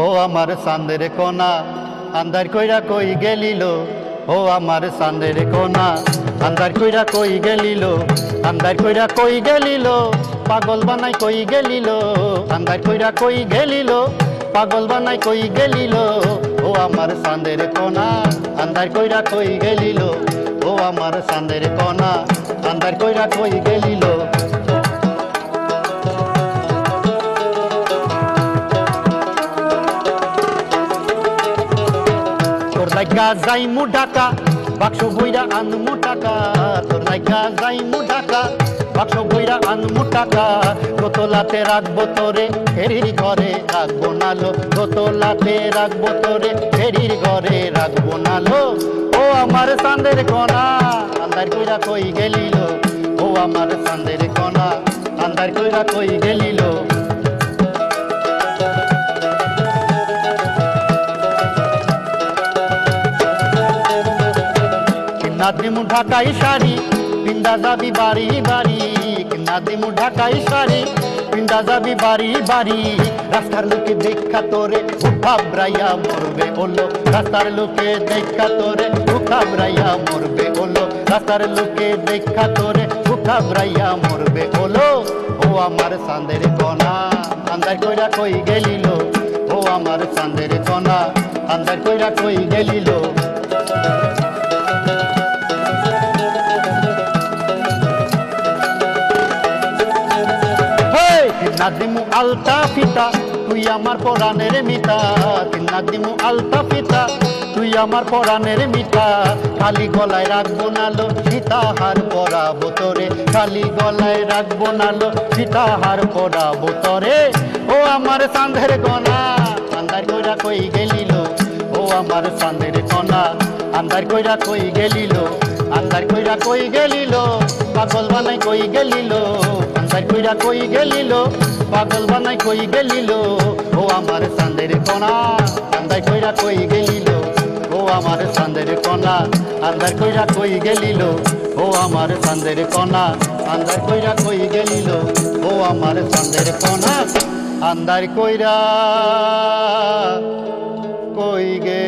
ও আমার চাঁদের কোনা আন্ধার কইরা কই গেলিল, ও আমার চাঁদের কোনা আন্ধার কইরা কই গেলিল, আন্ধার কইরা কই গেলিল, পাগল বানাই কই গেলিল, আন্ধার কইরা কই গেলিল, পাগল বানাই কই গেলিল। ও আমার চাঁদের কোনা আন্ধার কইরা কই গেলিল, ও আমার চাঁদের কোনা আন্ধার কইরা কই গেলিল। তোর লাগা যাইমু ঢাকা বাক্স বইরা আনমু টাকা, তোর লাগা যাইমু ঢাকা বাক্স বইরা আনমু টাকা। দোতলাতে রাখবো তোরে ফেরির ঘরে রাখবো নালো, দোতলাতে রাখবো তোরে ফেরির ঘরে রাখবো নালো। ও আমার চাঁদের কোনা আন্ধার কইরা কই গেলিল, ও আমার চাঁদের কোনা আন্ধার কইরা কই গেলিল। নাদিমু ঢাকাই শাড়ি পিন্দা যাবি বাড়ি বাড়ি, নাদিমু ঢাকাই শাড়ি পিন্দা যাবি বাড়ি বাড়ি। রাস্তার লোকে দেখা তোরে ঘাবড়াইয়া মরবে ওলো, রাস্তার লোকে দেখা তোরে ঘাবড়াইয়া মরবে ওলো, রাস্তার লোকে দেখা তোরে ঘাবড়াইয়া মরবে ওলো। ও আমার চাঁদের কোনা আন্ধার কইরা কই গেলিল, ও আমার চাঁদের কোনা আন্ধার কইরা কই গেলিল। নাদিমু আলতা ফিতা তুই আমার পরাণের মিতা, নাদিমু আলতা ফিতা তুই আমার পরাণের মিতা। খালি গলায় রাখবো নালো সীতাহার পরাবো তোরে, খালি গলায় রাখবো নালো সীতাহার পরাবো তোরে। ও আমার চাঁদের কোনা আন্ধার কইরা কই গেলিল, ও আমার চাঁদের কোনা আন্ধার কইরা কই গেলিল, আন্ধার কইরা কই গেলিল, পাগল বানাই কই গেলিল, আন্ধার কইরা কই গেলিল, পাগল বানাই কই গেলিল। ও আমার চাঁদের কোনা আন্ধার কইরা কই গেলিল, ও আমার চাঁদের কোনা আন্ধার কইরা কই গেলিল, ও আমার চাঁদের কোনা আন্ধার কইরা কই গেলিল, ও আমার চাঁদের কোনা আন্ধার কইরা কই গে।